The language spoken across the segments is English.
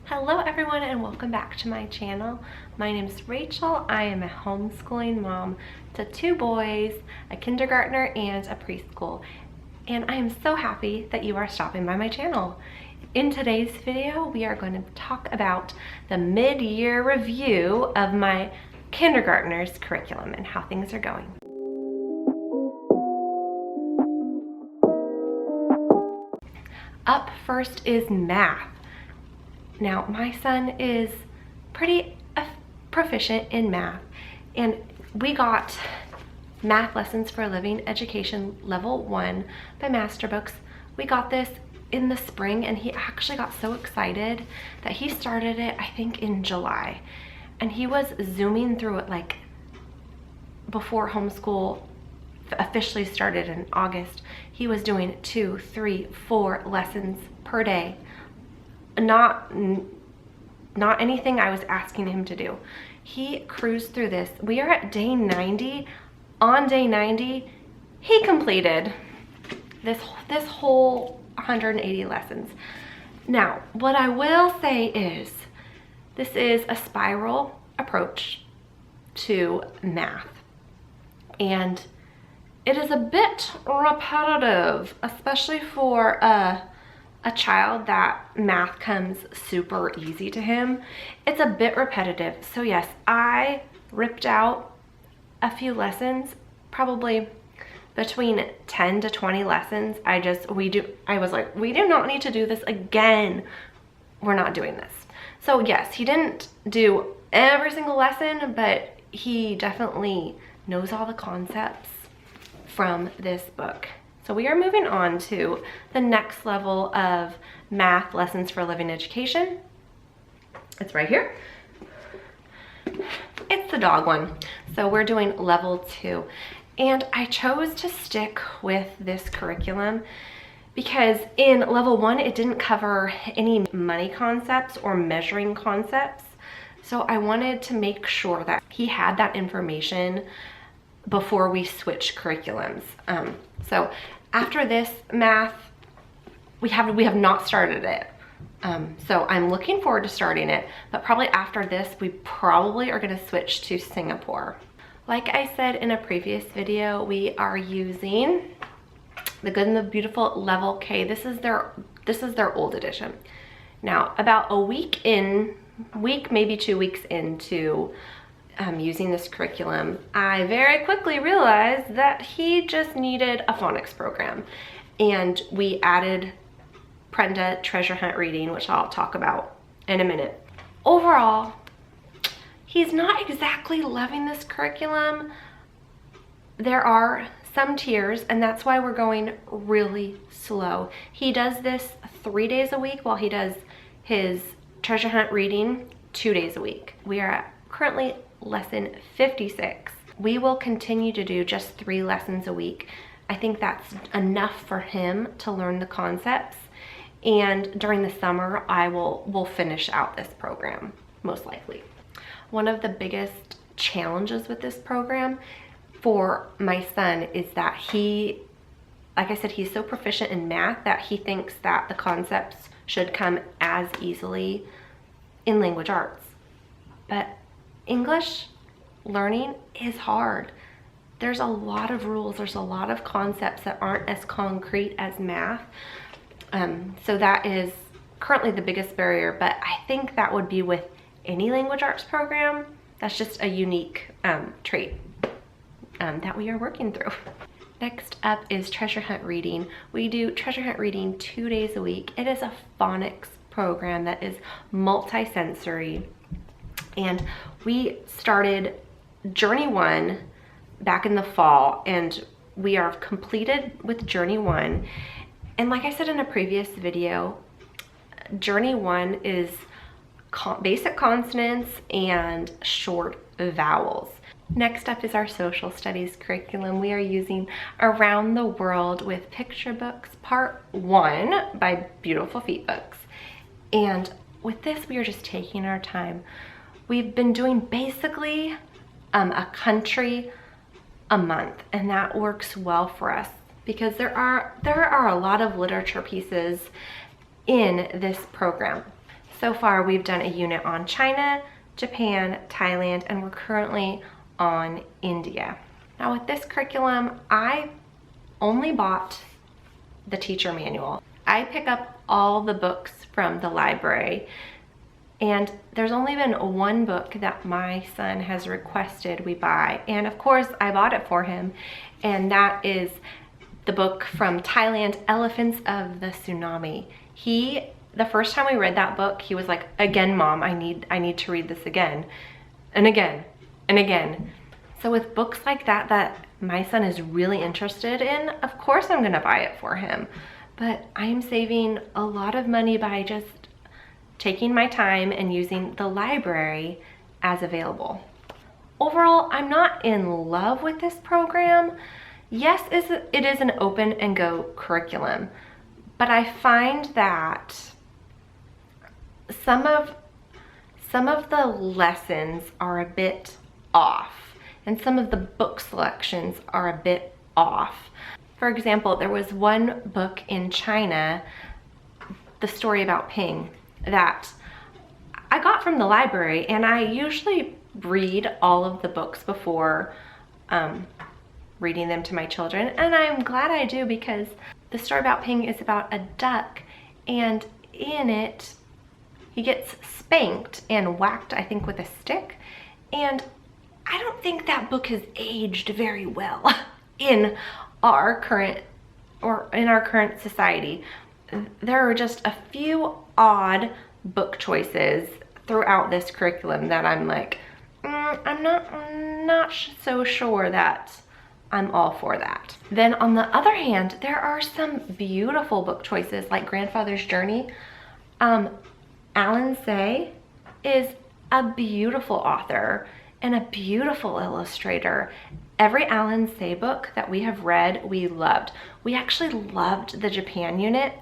Hello everyone and welcome back to my channel. My name is Rachel. I am a homeschooling mom to two boys, a kindergartner and a preschool. And I am so happy that you are stopping by my channel. In today's video, we are going to talk about the mid-year review of my kindergartner's curriculum and how things are going. Up first is math. Now, my son is pretty proficient in math, and we got Math Lessons for a Living Education Level 1 by Masterbooks. We got this in the spring, and he actually got so excited that he started it, I think, in July. And he was zooming through it like before homeschool officially started in August. He was doing 2, 3, 4 lessons per day. Not anything I was asking him to do. He cruised through this. We are at day 90. On day 90, he completed this whole 180 lessons. Now, what I will say is, this is a spiral approach to math. And it is a bit repetitive, especially for a child that math comes super easy to him. It's a bit repetitive. So yes, I ripped out a few lessons, probably between 10 to 20 lessons. I was like, we do not need to do this again. We're not doing this. So yes, he didn't do every single lesson, but he definitely knows all the concepts from this book. So we are moving on to the next level of Math Lessons for a Living Education. It's right here. It's the dog one. So we're doing level 2. And I chose to stick with this curriculum because in level 1, it didn't cover any money concepts or measuring concepts. So I wanted to make sure that he had that information before we switch curriculums. So after this math, we have not started it. So I'm looking forward to starting it, but probably after this, we probably are gonna switch to Singapore. Like I said in a previous video, we are using The Good and the Beautiful Level K. This is their old edition. Now, about a week, maybe 2 weeks into using this curriculum, I very quickly realized that he just needed a phonics program. And we added Prenda treasure hunt reading, which I'll talk about in a minute. Overall, he's not exactly loving this curriculum. There are some tiers, and that's why we're going really slow. He does this 3 days a week while he does his treasure hunt reading 2 days a week. We are at currently lesson 56. We will continue to do just 3 lessons a week. I think that's enough for him to learn the concepts. And during the summer, we'll finish out this program, most likely. One of the biggest challenges with this program for my son is that like I said, he's so proficient in math that he thinks that the concepts should come as easily in language arts. But English learning is hard. There's a lot of rules, there's a lot of concepts that aren't as concrete as math. So that is currently the biggest barrier, but I think that would be with any language arts program. That's just a unique trait that we are working through. Next up is treasure hunt reading. We do treasure hunt reading 2 days a week. It is a phonics program that is multi-sensory. And we started Journey 1 back in the fall, and we are completed with Journey 1. And like I said in a previous video, Journey 1 is basic consonants and short vowels. Next up is our social studies curriculum. We are using Around the World with Picture Books Part 1 by Beautiful Feet Books. And with this, we are just taking our time. We've been doing basically a country a month, and that works well for us because there are a lot of literature pieces in this program. So far, we've done a unit on China, Japan, Thailand, and we're currently on India. Now with this curriculum, I only bought the teacher manual. I pick up all the books from the library, and there's only been one book that my son has requested we buy, and of course I bought it for him, and that is the book from Thailand, Elephants of the Tsunami. The first time we read that book, he was like, "Again, Mom, I need to read this again and again and again." So with books like that that my son is really interested in, of course I'm gonna buy it for him. But I'm saving a lot of money by just taking my time and using the library as available. Overall, I'm not in love with this program. Yes, it is an open and go curriculum, but I find that some of the lessons are a bit off, and some of the book selections are a bit off. For example, there was one book in China, The Story About Ping, that I got from the library, and I usually read all of the books before reading them to my children, and I'm glad I do, because The Story About Ping is about a duck, and in it he gets spanked and whacked, I think, with a stick, and I don't think that book has aged very well in our current society. There are just a few odd book choices throughout this curriculum that I'm like, I'm not so sure that I'm all for that. Then on the other hand, there are some beautiful book choices like Grandfather's Journey. Alan Say is a beautiful author and a beautiful illustrator. Every Alan Say book that we have read, we loved. We actually loved the Japan unit,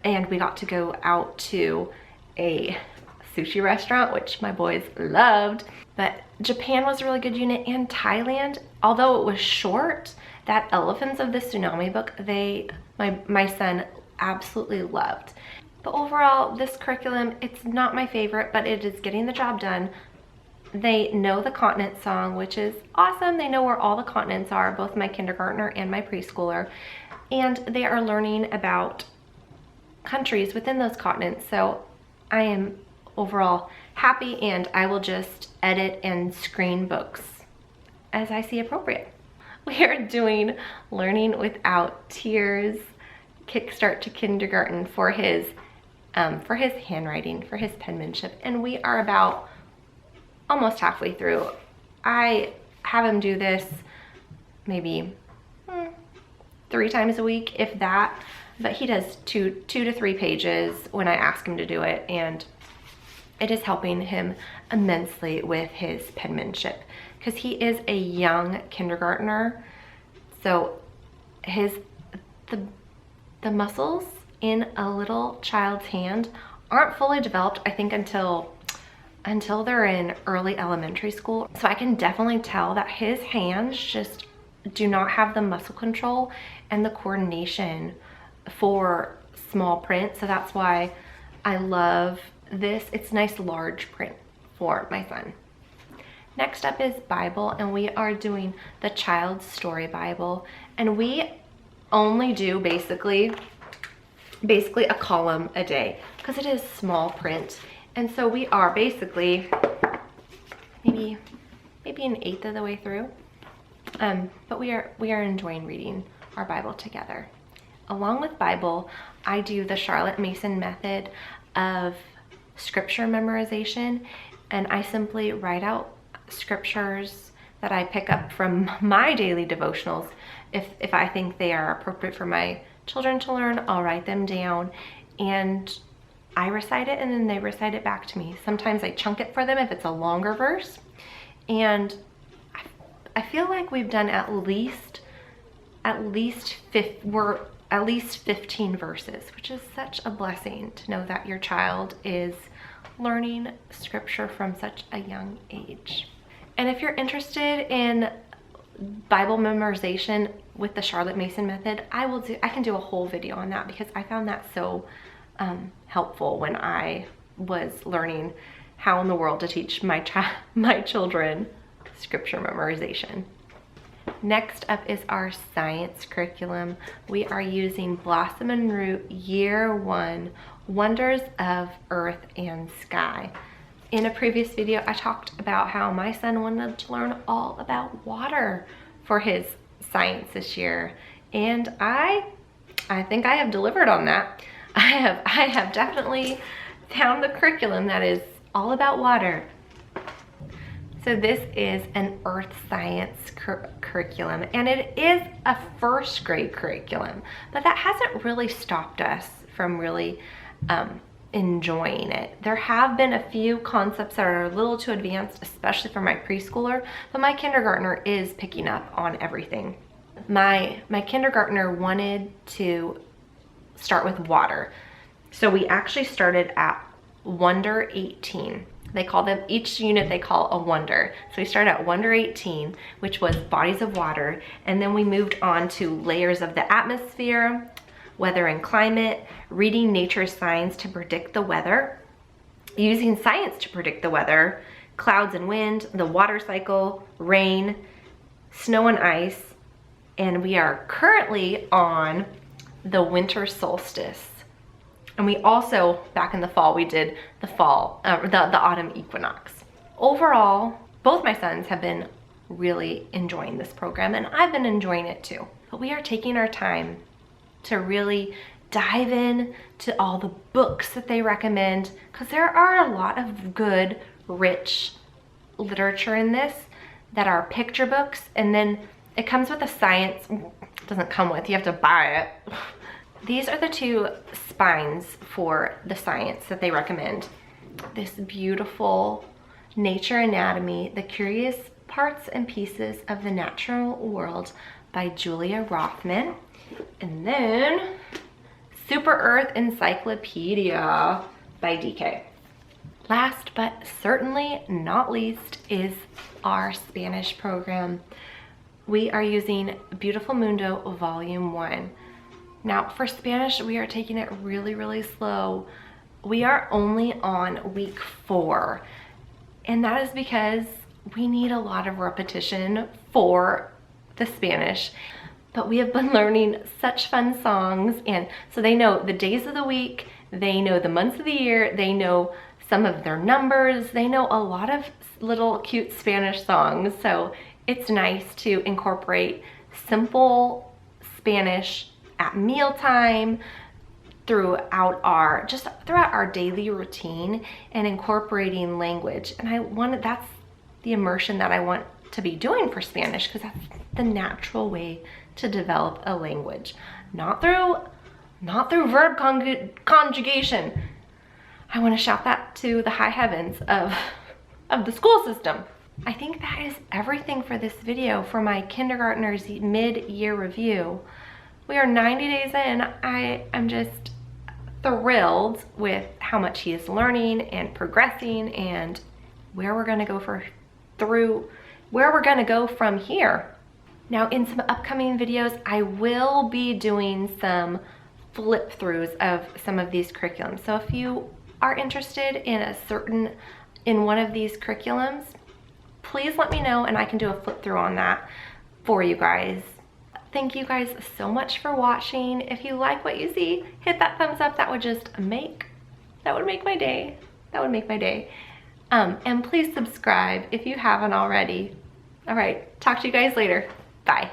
and we got to go out to a sushi restaurant, which my boys loved. But Japan was a really good unit, and Thailand, although it was short, that Elephants of the Tsunami book, my son absolutely loved. But overall, this curriculum, it's not my favorite, but it is getting the job done. They know the continent song, which is awesome. They know where all the continents are, both my kindergartner and my preschooler, and they are learning about countries within those continents. So I am overall happy, and I will just edit and screen books as I see appropriate. We are doing Learning Without Tears, Kickstart to Kindergarten for his handwriting, for his penmanship, and we are about almost halfway through. I have him do this maybe 3 times a week, if that, but he does 2 to 3 pages when I ask him to do it, and it is helping him immensely with his penmanship, because he is a young kindergartner, so the muscles in a little child's hand aren't fully developed, I think, until they're in early elementary school. So I can definitely tell that his hands just do not have the muscle control and the coordination for small print. So that's why I love this. It's nice large print for my son. Next up is Bible, and we are doing the Child's Story Bible, and we only do basically a column a day because it is small print. And so we are basically maybe an eighth of the way through, but we are enjoying reading our Bible together. Along with Bible, I do the Charlotte Mason method of scripture memorization, and I simply write out scriptures that I pick up from my daily devotionals. If I think they are appropriate for my children to learn, I'll write them down, and I recite it, and then they recite it back to me. Sometimes I chunk it for them if it's a longer verse, and I feel like we've done at least 15 verses, which is such a blessing to know that your child is learning scripture from such a young age. And if you're interested in Bible memorization with the Charlotte Mason method, I can do a whole video on that, because I found that so helpful when I was learning how in the world to teach my children scripture memorization. Next up is our science curriculum. We are using Blossom and Root Year 1, Wonders of Earth and Sky. In a previous video, I talked about how my son wanted to learn all about water for his science this year. And I think I have delivered on that. I have definitely found the curriculum that is all about water. So this is an earth science curriculum, and it is a first grade curriculum, but that hasn't really stopped us from really enjoying it. There have been a few concepts that are a little too advanced, especially for my preschooler, but my kindergartner is picking up on everything. My kindergartner wanted to start with water. So we actually started at Wonder 18. They call them, each unit they call a wonder. So we started at Wonder 18, which was bodies of water, and then we moved on to layers of the atmosphere, weather and climate, reading nature signs to predict the weather, using science to predict the weather, clouds and wind, the water cycle, rain, snow and ice, and we are currently on the winter solstice. And we also, back in the fall, we did the autumn equinox. Overall, both my sons have been really enjoying this program, and I've been enjoying it too. But we are taking our time to really dive in to all the books that they recommend, because there are a lot of good, rich literature in this that are picture books, and then it comes with a science, it doesn't come with, you have to buy it. These are the two spines for the science that they recommend. This beautiful Nature Anatomy, The Curious Parts and Pieces of the Natural World by Julia Rothman. And then Super Earth Encyclopedia by DK. Last but certainly not least is our Spanish program. We are using Beautiful Mundo Volume 1. Now for Spanish, we are taking it really, really slow. We are only on week 4, and that is because we need a lot of repetition for the Spanish. But we have been learning such fun songs, and so they know the days of the week, they know the months of the year, they know some of their numbers, they know a lot of little cute Spanish songs. So it's nice to incorporate simple Spanish at mealtime, throughout our daily routine, and incorporating language. And that's the immersion that I want to be doing for Spanish, because that's the natural way to develop a language. Not through verb conjugation. I want to shout that to the high heavens of the school system. I think that is everything for this video for my kindergartner's mid-year review. We are 90 days in. I am just thrilled with how much he is learning and progressing, and where we're gonna go from here. Now in some upcoming videos, I will be doing some flip throughs of some of these curriculums. So if you are interested in one of these curriculums, please let me know and I can do a flip through on that for you guys. Thank you guys so much for watching. If you like what you see, hit that thumbs up. That would make my day. That would make my day. And please subscribe if you haven't already. All right, talk to you guys later. Bye.